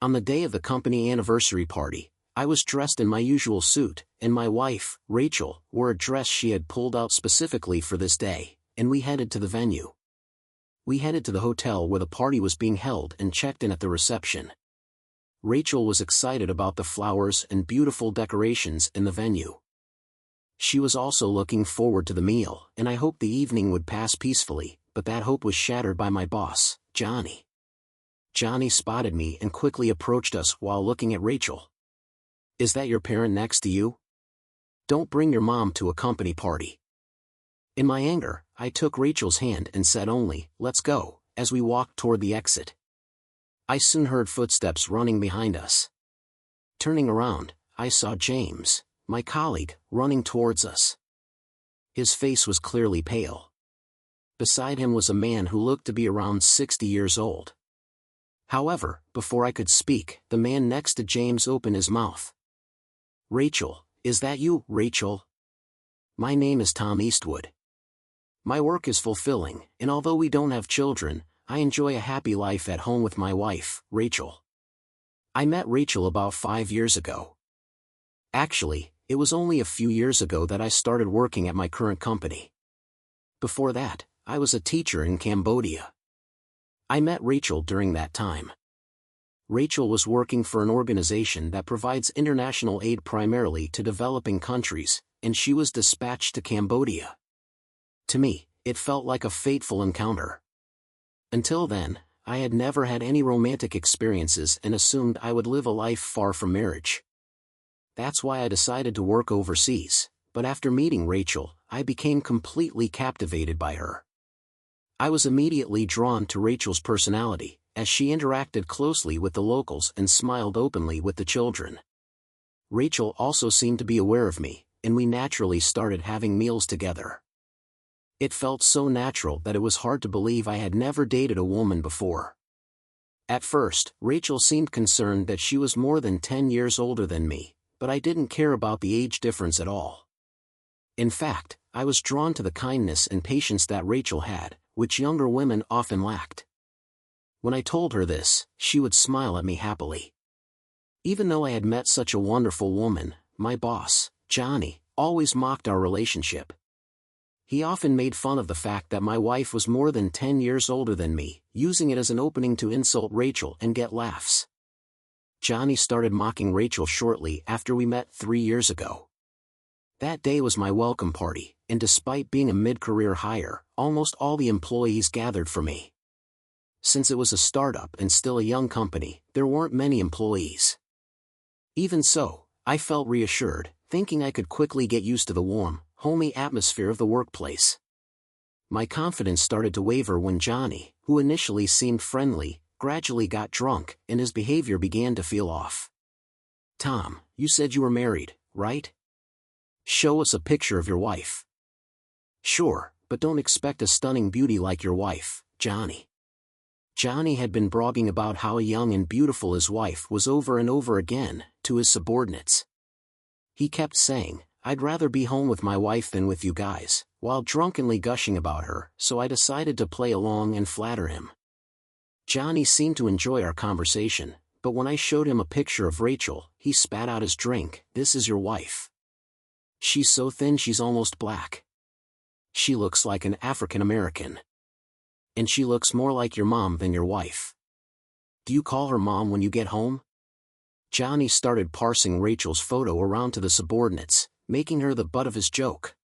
On the day of the company anniversary party, I was dressed in my usual suit, and my wife, Rachel, wore a dress she had pulled out specifically for this day, and we headed to the venue. We headed to the hotel where the party was being held and checked in at the reception. Rachel was excited about the flowers and beautiful decorations in the venue. She was also looking forward to the meal, and I hoped the evening would pass peacefully, but that hope was shattered by my boss, Johnny. Johnny spotted me and quickly approached us while looking at Rachel. "Is that your parent next to you? Don't bring your mom to a company party." In my anger, I took Rachel's hand and said only, "Let's go," as we walked toward the exit. I soon heard footsteps running behind us. Turning around, I saw James, my colleague, running towards us. His face was clearly pale. Beside him was a man who looked to be around 60 years old. However, before I could speak, the man next to James opened his mouth. "Rachel, is that you, Rachel? My name is Tom Eastwood. My work is fulfilling, and although we don't have children, I enjoy a happy life at home with my wife, Rachel. I met Rachel about 5 years ago. Actually, it was only a few years ago that I started working at my current company. Before that, I was a teacher in Cambodia. I met Rachel during that time. Rachel was working for an organization that provides international aid primarily to developing countries, and she was dispatched to Cambodia. To me, it felt like a fateful encounter. Until then, I had never had any romantic experiences and assumed I would live a life far from marriage. That's why I decided to work overseas, but after meeting Rachel, I became completely captivated by her. I was immediately drawn to Rachel's personality, as she interacted closely with the locals and smiled openly with the children. Rachel also seemed to be aware of me, and we naturally started having meals together. It felt so natural that it was hard to believe I had never dated a woman before. At first, Rachel seemed concerned that she was more than 10 years older than me, but I didn't care about the age difference at all. In fact, I was drawn to the kindness and patience that Rachel had, which younger women often lacked. When I told her this, she would smile at me happily. Even though I had met such a wonderful woman, my boss, Johnny, always mocked our relationship. He often made fun of the fact that my wife was more than 10 years older than me, using it as an opening to insult Rachel and get laughs. Johnny started mocking Rachel shortly after we met 3 years ago. That day was my welcome party, and despite being a mid-career hire, almost all the employees gathered for me. Since it was a startup and still a young company, there weren't many employees. Even so, I felt reassured, thinking I could quickly get used to the warm, homey atmosphere of the workplace. My confidence started to waver when Johnny, who initially seemed friendly, gradually got drunk, and his behavior began to feel off. "Tom, you said you were married, right? Show us a picture of your wife." "Sure, but don't expect a stunning beauty like your wife, Johnny." Johnny had been bragging about how young and beautiful his wife was over and over again, to his subordinates. He kept saying, "I'd rather be home with my wife than with you guys," while drunkenly gushing about her, so I decided to play along and flatter him. Johnny seemed to enjoy our conversation, but when I showed him a picture of Rachel, he spat out his drink. "This is your wife. She's so thin she's almost black. She looks like an African American. And she looks more like your mom than your wife. Do you call her mom when you get home?" Johnny started parsing Rachel's photo around to the subordinates, making her the butt of his joke.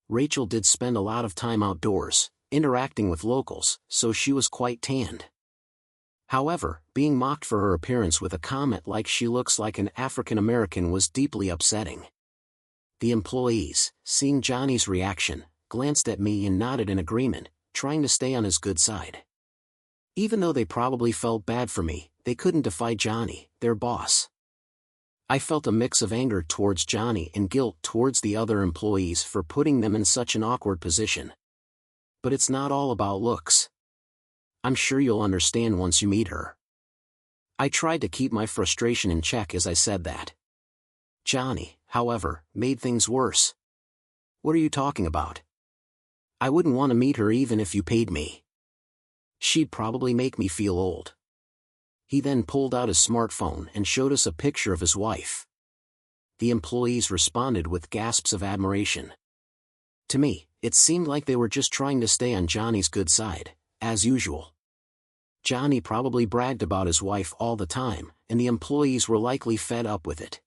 Rachel did spend a lot of time outdoors, interacting with locals, so she was quite tanned. However, being mocked for her appearance with a comment like she looks like an African American was deeply upsetting. The employees, seeing Johnny's reaction, glanced at me and nodded in agreement, trying to stay on his good side. Even though they probably felt bad for me, they couldn't defy Johnny, their boss. I felt a mix of anger towards Johnny and guilt towards the other employees for putting them in such an awkward position. But it's not all about looks. I'm sure you'll understand once you meet her. I tried to keep my frustration in check as I said that. Johnny, however, made things worse. "What are you talking about? I wouldn't want to meet her even if you paid me. She'd probably make me feel old." He then pulled out his smartphone and showed us a picture of his wife. The employees responded with gasps of admiration. To me, it seemed like they were just trying to stay on Johnny's good side, as usual. Johnny probably bragged about his wife all the time, and the employees were likely fed up with it.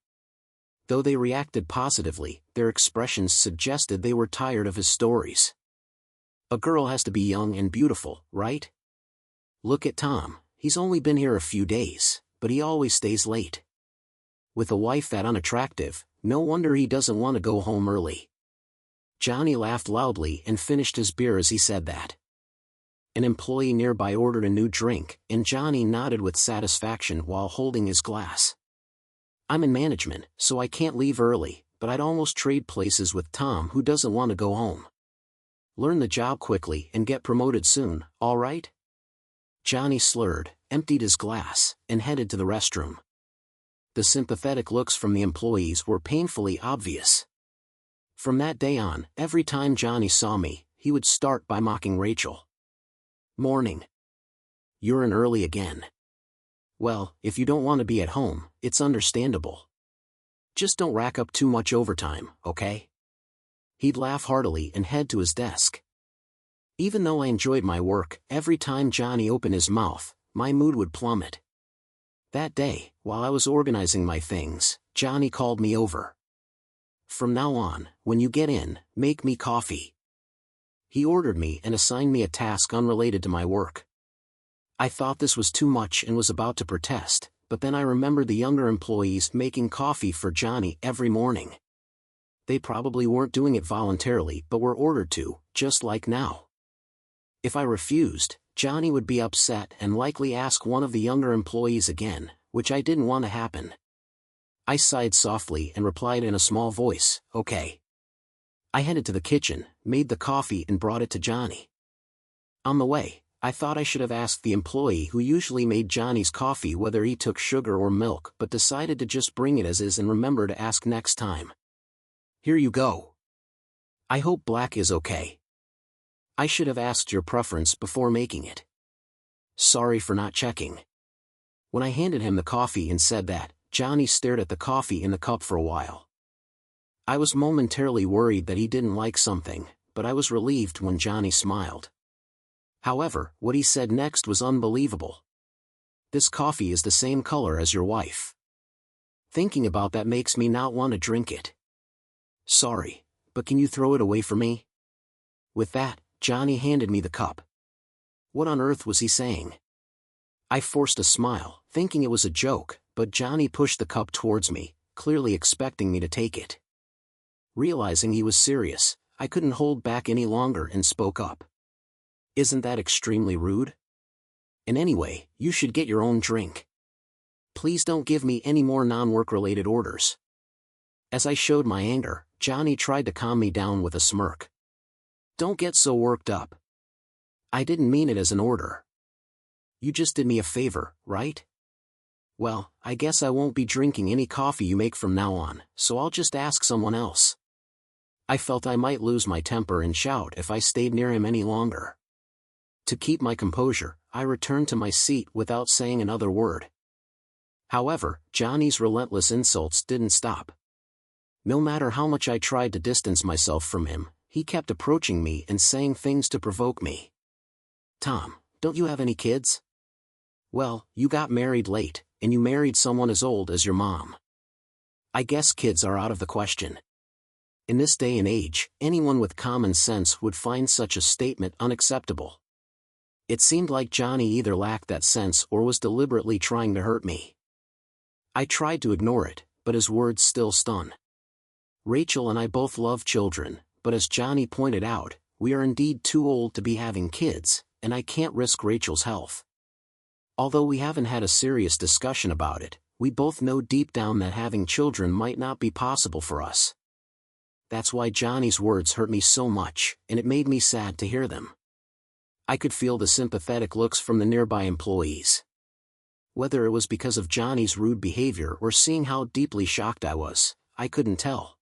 Though they reacted positively, their expressions suggested they were tired of his stories. A girl has to be young and beautiful, right? Look at Tom, he's only been here a few days, but he always stays late. With a wife that unattractive, no wonder he doesn't want to go home early. Johnny laughed loudly and finished his beer as he said that. An employee nearby ordered a new drink, and Johnny nodded with satisfaction while holding his glass. I'm in management, so I can't leave early, but I'd almost trade places with Tom who doesn't want to go home. Learn the job quickly and get promoted soon, all right? Johnny slurred, emptied his glass, and headed to the restroom. The sympathetic looks from the employees were painfully obvious. From that day on, every time Johnny saw me, he would start by mocking Rachel. Morning. You're in early again. Well, if you don't want to be at home, it's understandable. Just don't rack up too much overtime, okay? He'd laugh heartily and head to his desk. Even though I enjoyed my work, every time Johnny opened his mouth, my mood would plummet. That day, while I was organizing my things, Johnny called me over. From now on, when you get in, make me coffee. He ordered me and assigned me a task unrelated to my work. I thought this was too much and was about to protest, but then I remembered the younger employees making coffee for Johnny every morning. They probably weren't doing it voluntarily but were ordered to, just like now. If I refused, Johnny would be upset and likely ask one of the younger employees again, which I didn't want to happen. I sighed softly and replied in a small voice, okay. I headed to the kitchen, made the coffee and brought it to Johnny. On the way, I thought I should have asked the employee who usually made Johnny's coffee whether he took sugar or milk, but decided to just bring it as is and remember to ask next time. Here you go. I hope black is okay. I should have asked your preference before making it. Sorry for not checking. When I handed him the coffee and said that, Johnny stared at the coffee in the cup for a while. I was momentarily worried that he didn't like something, but I was relieved when Johnny smiled. However, what he said next was unbelievable. This coffee is the same color as your wife. Thinking about that makes me not want to drink it. Sorry, but can you throw it away for me? With that, Johnny handed me the cup. What on earth was he saying? I forced a smile, thinking it was a joke, but Johnny pushed the cup towards me, clearly expecting me to take it. Realizing he was serious, I couldn't hold back any longer and spoke up. Isn't that extremely rude? And anyway, you should get your own drink. Please don't give me any more non-work-related orders. As I showed my anger, Johnny tried to calm me down with a smirk. Don't get so worked up. I didn't mean it as an order. You just did me a favor, right? Well, I guess I won't be drinking any coffee you make from now on, so I'll just ask someone else. I felt I might lose my temper and shout if I stayed near him any longer. To keep my composure, I returned to my seat without saying another word. However, Johnny's relentless insults didn't stop. No matter how much I tried to distance myself from him, he kept approaching me and saying things to provoke me. Tom, don't you have any kids? Well, you got married late, and you married someone as old as your mom. I guess kids are out of the question. In this day and age, anyone with common sense would find such a statement unacceptable. It seemed like Johnny either lacked that sense or was deliberately trying to hurt me. I tried to ignore it, but his words still stung. Rachel and I both love children, but as Johnny pointed out, we are indeed too old to be having kids, and I can't risk Rachel's health. Although we haven't had a serious discussion about it, we both know deep down that having children might not be possible for us. That's why Johnny's words hurt me so much, and it made me sad to hear them. I could feel the sympathetic looks from the nearby employees. Whether it was because of Johnny's rude behavior or seeing how deeply shocked I was, I couldn't tell.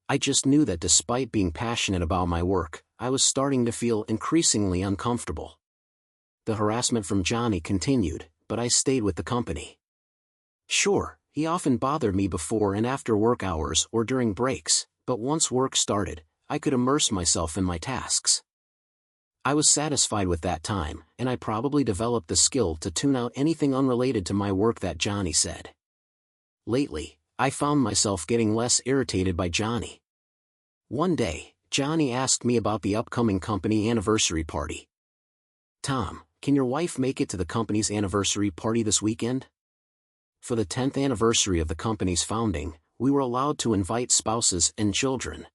I just knew that despite being passionate about my work, I was starting to feel increasingly uncomfortable. The harassment from Johnny continued, but I stayed with the company. Sure, he often bothered me before and after work hours or during breaks, but once work started, I could immerse myself in my tasks. I was satisfied with that time, and I probably developed the skill to tune out anything unrelated to my work that Johnny said. Lately, I found myself getting less irritated by Johnny. One day, Johnny asked me about the upcoming company anniversary party. "Tom, can your wife make it to the company's anniversary party this weekend?" For the 10th anniversary of the company's founding, we were allowed to invite spouses and children.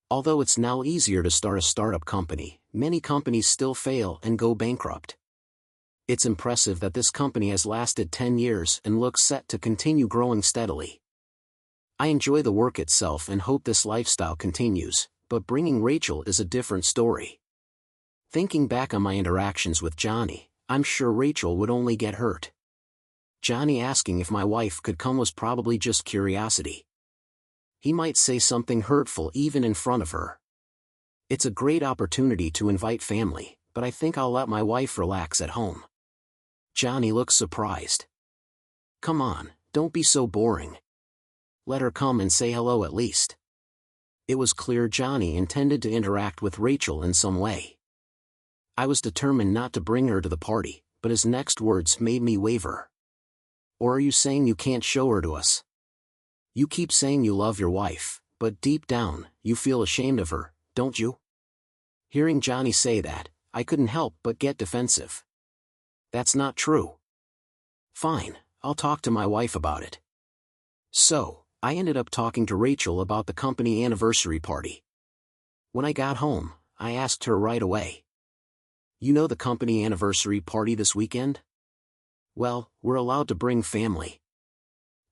Although it's now easier to start a startup company, many companies still fail and go bankrupt. It's impressive that this company has lasted 10 years and looks set to continue growing steadily. I enjoy the work itself and hope this lifestyle continues, but bringing Rachel is a different story. Thinking back on my interactions with Johnny, I'm sure Rachel would only get hurt. Johnny asking if my wife could come was probably just curiosity. He might say something hurtful even in front of her. It's a great opportunity to invite family, but I think I'll let my wife relax at home. Johnny looks surprised. "Come on, don't be so boring. Let her come and say hello at least." It was clear Johnny intended to interact with Rachel in some way. I was determined not to bring her to the party, but his next words made me waver. "Or are you saying you can't show her to us? You keep saying you love your wife, but deep down, you feel ashamed of her, don't you?" Hearing Johnny say that, I couldn't help but get defensive. "That's not true." "Fine, I'll talk to my wife about it." So, I ended up talking to Rachel about the company anniversary party. When I got home, I asked her right away. "You know the company anniversary party this weekend?" "Well, we're allowed to bring family."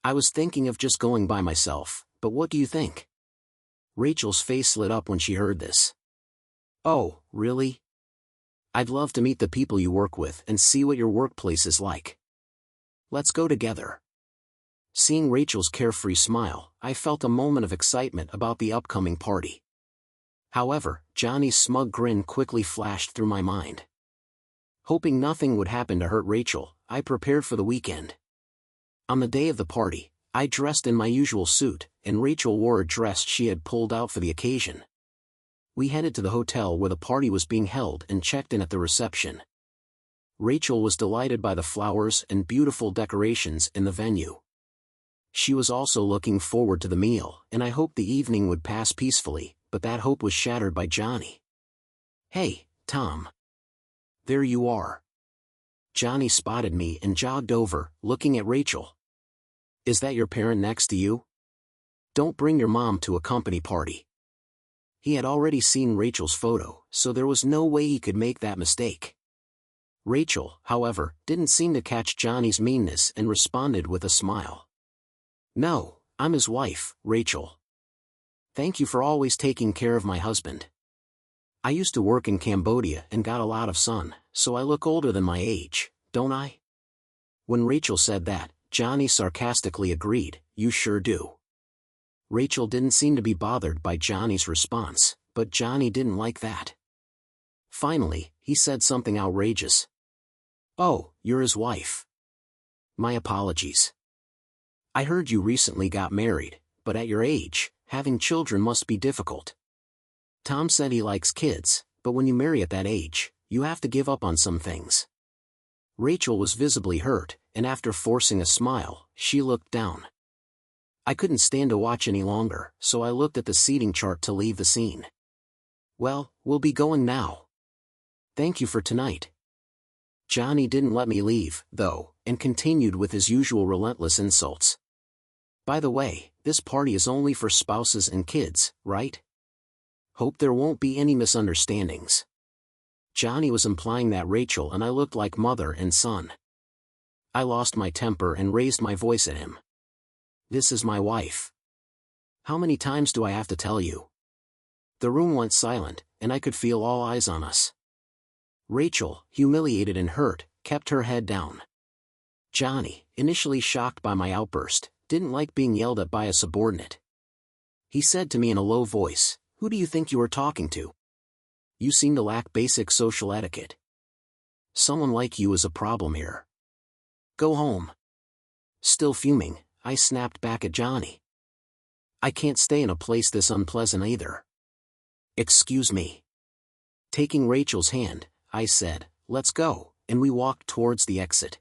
"I was thinking of just going by myself, but what do you think?" Rachel's face lit up when she heard this. "Oh, really? I'd love to meet the people you work with and see what your workplace is like. Let's go together." Seeing Rachel's carefree smile, I felt a moment of excitement about the upcoming party. However, Johnny's smug grin quickly flashed through my mind. Hoping nothing would happen to hurt Rachel, I prepared for the weekend. On the day of the party, I dressed in my usual suit, and Rachel wore a dress she had pulled out for the occasion. We headed to the hotel where the party was being held and checked in at the reception. Rachel was delighted by the flowers and beautiful decorations in the venue. She was also looking forward to the meal, and I hoped the evening would pass peacefully, but that hope was shattered by Johnny. "Hey, Tom. There you are." Johnny spotted me and jogged over, looking at Rachel. "Is that your parent next to you? Don't bring your mom to a company party." He had already seen Rachel's photo, so there was no way he could make that mistake. Rachel, however, didn't seem to catch Johnny's meanness and responded with a smile. "No, I'm his wife, Rachel. Thank you for always taking care of my husband. I used to work in Cambodia and got a lot of sun, so I look older than my age, don't I?" When Rachel said that, Johnny sarcastically agreed, "You sure do." Rachel didn't seem to be bothered by Johnny's response, but Johnny didn't like that. Finally, he said something outrageous. "Oh, you're his wife. My apologies. I heard you recently got married, but at your age, having children must be difficult. Tom said he likes kids, but when you marry at that age, you have to give up on some things." Rachel was visibly hurt, and after forcing a smile, she looked down. I couldn't stand to watch any longer, so I looked at the seating chart to leave the scene. "Well, we'll be going now. Thank you for tonight." Johnny didn't let me leave, though, and continued with his usual relentless insults. "By the way, this party is only for spouses and kids, right? Hope there won't be any misunderstandings." Johnny was implying that Rachel and I looked like mother and son. I lost my temper and raised my voice at him. "This is my wife. How many times do I have to tell you?" The room went silent, and I could feel all eyes on us. Rachel, humiliated and hurt, kept her head down. Johnny, initially shocked by my outburst, didn't like being yelled at by a subordinate. He said to me in a low voice, "Who do you think you are talking to? You seem to lack basic social etiquette. Someone like you is a problem here." Go home. Still fuming, I snapped back at Johnny. I can't stay in a place this unpleasant either. Excuse me. Taking Rachel's hand, I said, let's go, and we walked towards the exit.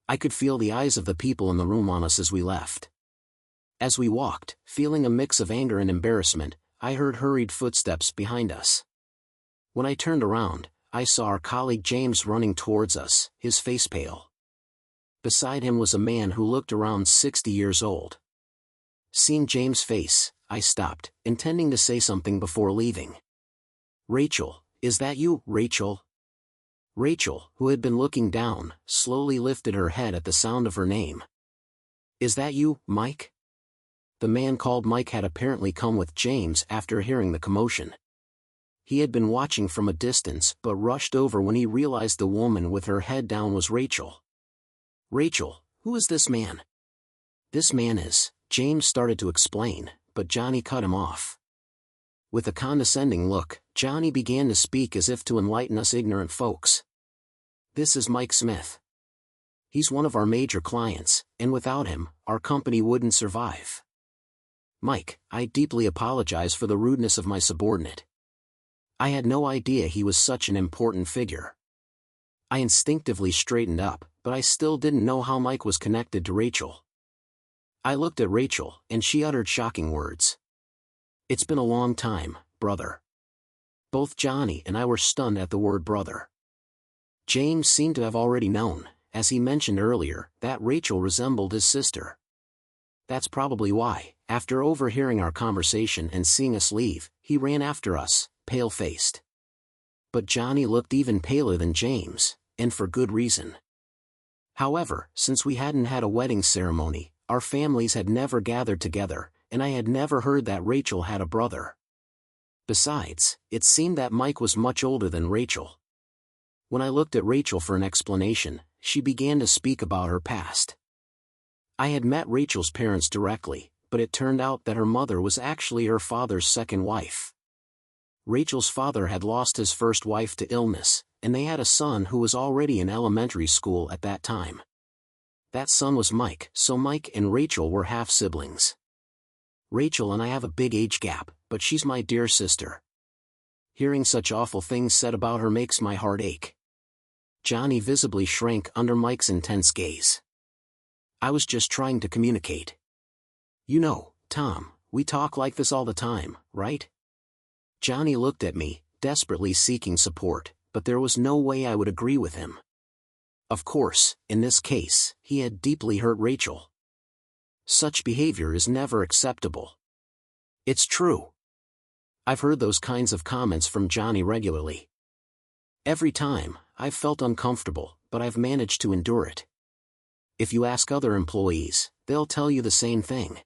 I could feel the eyes of the people in the room on us as we left. As we walked, feeling a mix of anger and embarrassment, I heard hurried footsteps behind us. When I turned around, I saw our colleague James running towards us, his face pale. Beside him was a man who looked around 60 years old. Seeing James' face, I stopped, intending to say something before leaving. Rachel, is that you, Rachel? Rachel, who had been looking down, slowly lifted her head at the sound of her name. Is that you, Mike? The man called Mike had apparently come with James after hearing the commotion. He had been watching from a distance but rushed over when he realized the woman with her head down was Rachel. Rachel, who is this man? This man is, James started to explain, but Johnny cut him off. With a condescending look, Johnny began to speak as if to enlighten us ignorant folks. This is Mike Smith. He's one of our major clients, and without him, our company wouldn't survive. Mike, I deeply apologize for the rudeness of my subordinate. I had no idea he was such an important figure. I instinctively straightened up, but I still didn't know how Mike was connected to Rachel. I looked at Rachel, and she uttered shocking words. It's been a long time, brother. Both Johnny and I were stunned at the word brother. James seemed to have already known, as he mentioned earlier, that Rachel resembled his sister. That's probably why, after overhearing our conversation and seeing us leave, he ran after us, pale-faced. But Johnny looked even paler than James, and for good reason. However, since we hadn't had a wedding ceremony, our families had never gathered together, and I had never heard that Rachel had a brother. Besides, it seemed that Mike was much older than Rachel. When I looked at Rachel for an explanation, she began to speak about her past. I had met Rachel's parents directly, but it turned out that her mother was actually her father's second wife. Rachel's father had lost his first wife to illness, and they had a son who was already in elementary school at that time. That son was Mike, so Mike and Rachel were half-siblings. Rachel and I have a big age gap, but she's my dear sister. Hearing such awful things said about her makes my heart ache. Johnny visibly shrank under Mike's intense gaze. I was just trying to communicate. You know, Tom, we talk like this all the time, right? Johnny looked at me, desperately seeking support, but there was no way I would agree with him. Of course, in this case, he had deeply hurt Rachel. Such behavior is never acceptable. It's true. I've heard those kinds of comments from Johnny regularly. Every time, I've felt uncomfortable, but I've managed to endure it. If you ask other employees, they'll tell you the same thing.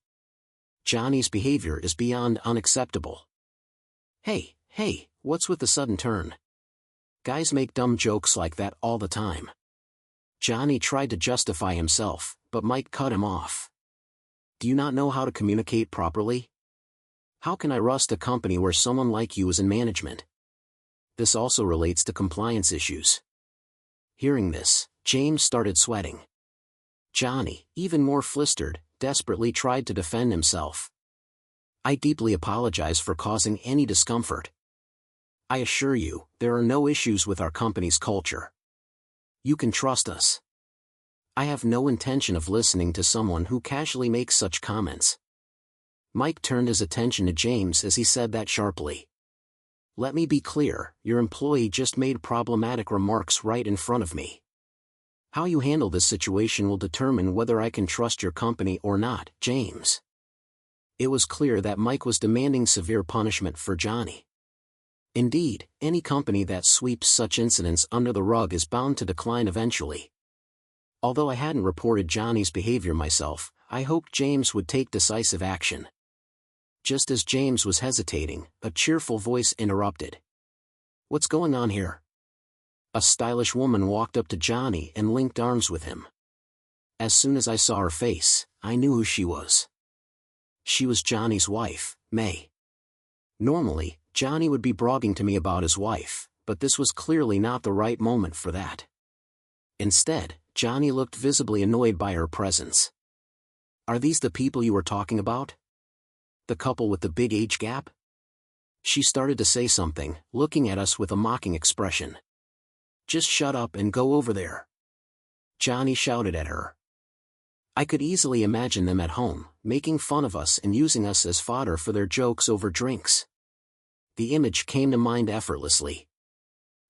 Johnny's behavior is beyond unacceptable. Hey, what's with the sudden turn? Guys make dumb jokes like that all the time. Johnny tried to justify himself, but Mike cut him off. Do you not know how to communicate properly? How can I trust a company where someone like you is in management? This also relates to compliance issues. Hearing this, James started sweating. Johnny, even more flustered, desperately tried to defend himself. I deeply apologize for causing any discomfort. I assure you, there are no issues with our company's culture. You can trust us. I have no intention of listening to someone who casually makes such comments. Mike turned his attention to James as he said that sharply. Let me be clear, your employee just made problematic remarks right in front of me. How you handle this situation will determine whether I can trust your company or not, James. It was clear that Mike was demanding severe punishment for Johnny. Indeed, any company that sweeps such incidents under the rug is bound to decline eventually. Although I hadn't reported Johnny's behavior myself, I hoped James would take decisive action. Just as James was hesitating, a cheerful voice interrupted. What's going on here? A stylish woman walked up to Johnny and linked arms with him. As soon as I saw her face, I knew who she was. She was Johnny's wife, May. Normally, Johnny would be bragging to me about his wife, but this was clearly not the right moment for that. Instead, Johnny looked visibly annoyed by her presence. "Are these the people you were talking about? The couple with the big age gap?" She started to say something, looking at us with a mocking expression. "Just shut up and go over there," Johnny shouted at her. I could easily imagine them at home, making fun of us and using us as fodder for their jokes over drinks. The image came to mind effortlessly.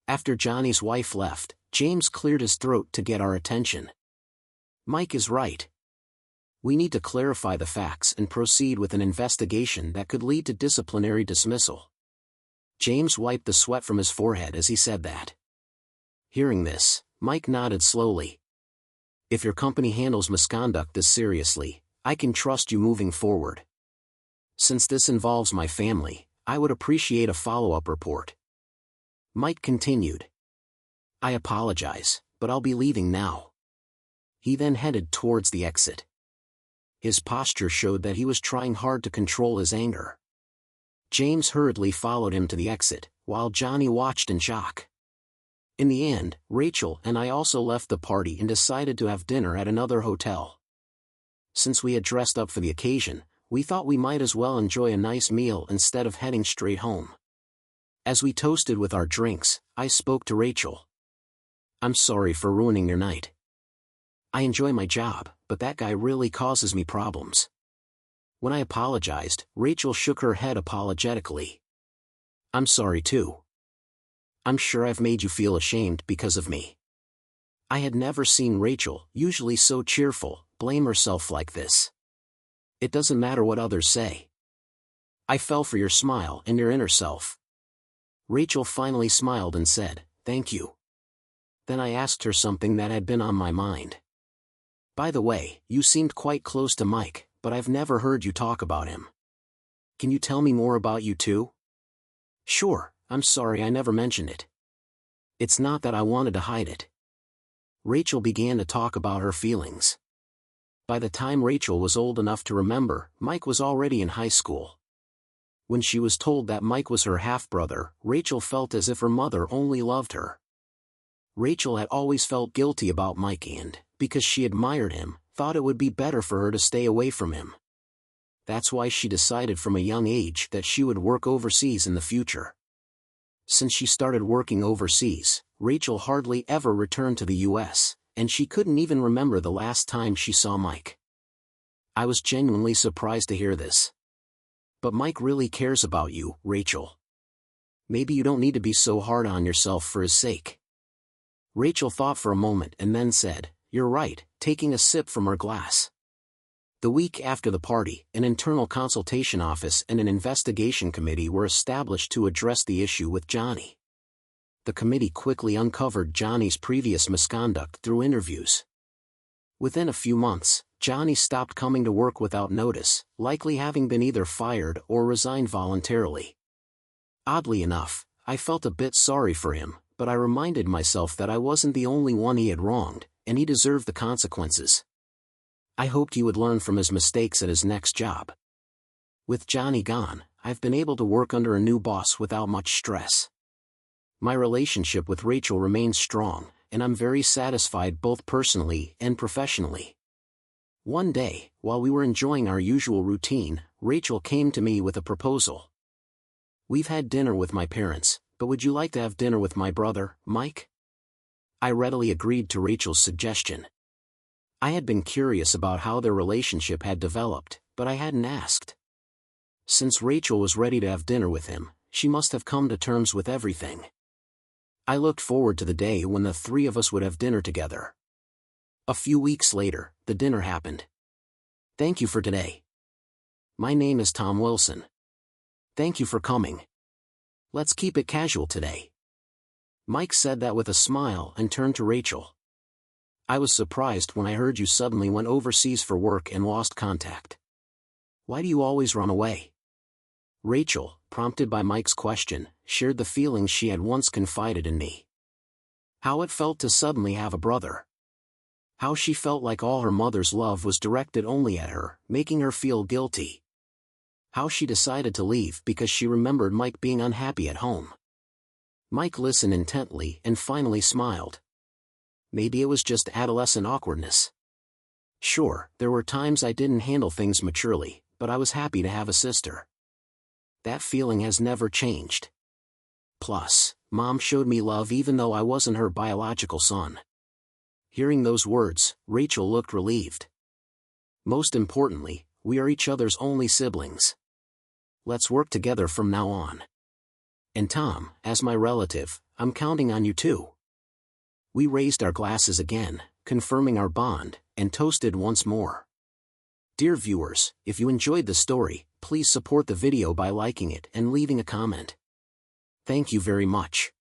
After Johnny's wife left, James cleared his throat to get our attention. "Mike is right. We need to clarify the facts and proceed with an investigation that could lead to disciplinary dismissal." James wiped the sweat from his forehead as he said that. Hearing this, Mike nodded slowly. "If your company handles misconduct this seriously, I can trust you moving forward. Since this involves my family, I would appreciate a follow-up report." Mike continued. "I apologize, but I'll be leaving now." He then headed towards the exit. His posture showed that he was trying hard to control his anger. James hurriedly followed him to the exit, while Johnny watched in shock. In the end, Rachel and I also left the party and decided to have dinner at another hotel. Since we had dressed up for the occasion, we thought we might as well enjoy a nice meal instead of heading straight home. As we toasted with our drinks, I spoke to Rachel. "I'm sorry for ruining your night. I enjoy my job, but that guy really causes me problems." When I apologized, Rachel shook her head apologetically. "I'm sorry too. I'm sure I've made you feel ashamed because of me." I had never seen Rachel, usually so cheerful, blame herself like this. "It doesn't matter what others say. I fell for your smile and your inner self." Rachel finally smiled and said, "Thank you." Then I asked her something that had been on my mind. "By the way, you seemed quite close to Mike, but I've never heard you talk about him. Can you tell me more about you two?" "Sure, I'm sorry I never mentioned it. It's not that I wanted to hide it." Rachel began to talk about her feelings. By the time Rachel was old enough to remember, Mike was already in high school. When she was told that Mike was her half-brother, Rachel felt as if her mother only loved her. Rachel had always felt guilty about Mike and, because she admired him, thought it would be better for her to stay away from him. That's why she decided from a young age that she would work overseas in the future. Since she started working overseas, Rachel hardly ever returned to the US, and she couldn't even remember the last time she saw Mike. I was genuinely surprised to hear this. "But Mike really cares about you, Rachel. Maybe you don't need to be so hard on yourself for his sake." Rachel thought for a moment and then said, "You're right," taking a sip from her glass. The week after the party, an internal consultation office and an investigation committee were established to address the issue with Johnny. The committee quickly uncovered Johnny's previous misconduct through interviews. Within a few months, Johnny stopped coming to work without notice, likely having been either fired or resigned voluntarily. Oddly enough, I felt a bit sorry for him, but I reminded myself that I wasn't the only one he had wronged, and he deserved the consequences. I hoped he would learn from his mistakes at his next job. With Johnny gone, I've been able to work under a new boss without much stress. My relationship with Rachel remains strong, and I'm very satisfied both personally and professionally. One day, while we were enjoying our usual routine, Rachel came to me with a proposal. "We've had dinner with my parents, but would you like to have dinner with my brother, Mike?" I readily agreed to Rachel's suggestion. I had been curious about how their relationship had developed, but I hadn't asked. Since Rachel was ready to have dinner with him, she must have come to terms with everything. I looked forward to the day when the three of us would have dinner together. A few weeks later, the dinner happened. "Thank you for today. My name is Tom Wilson. Thank you for coming. Let's keep it casual today." Mike said that with a smile and turned to Rachel. "I was surprised when I heard you suddenly went overseas for work and lost contact. Why do you always run away?" Rachel, prompted by Mike's question, shared the feelings she had once confided in me. How it felt to suddenly have a brother. How she felt like all her mother's love was directed only at her, making her feel guilty. How she decided to leave because she remembered Mike being unhappy at home. Mike listened intently and finally smiled. Maybe it was just adolescent awkwardness. Sure, there were times I didn't handle things maturely, but I was happy to have a sister. That feeling has never changed. Plus, Mom showed me love even though I wasn't her biological son. Hearing those words, Rachel looked relieved. Most importantly, we are each other's only siblings. Let's work together from now on. And Tom, as my relative, I'm counting on you too. We raised our glasses again, confirming our bond, and toasted once more. Dear viewers, if you enjoyed the story, please support the video by liking it and leaving a comment. Thank you very much.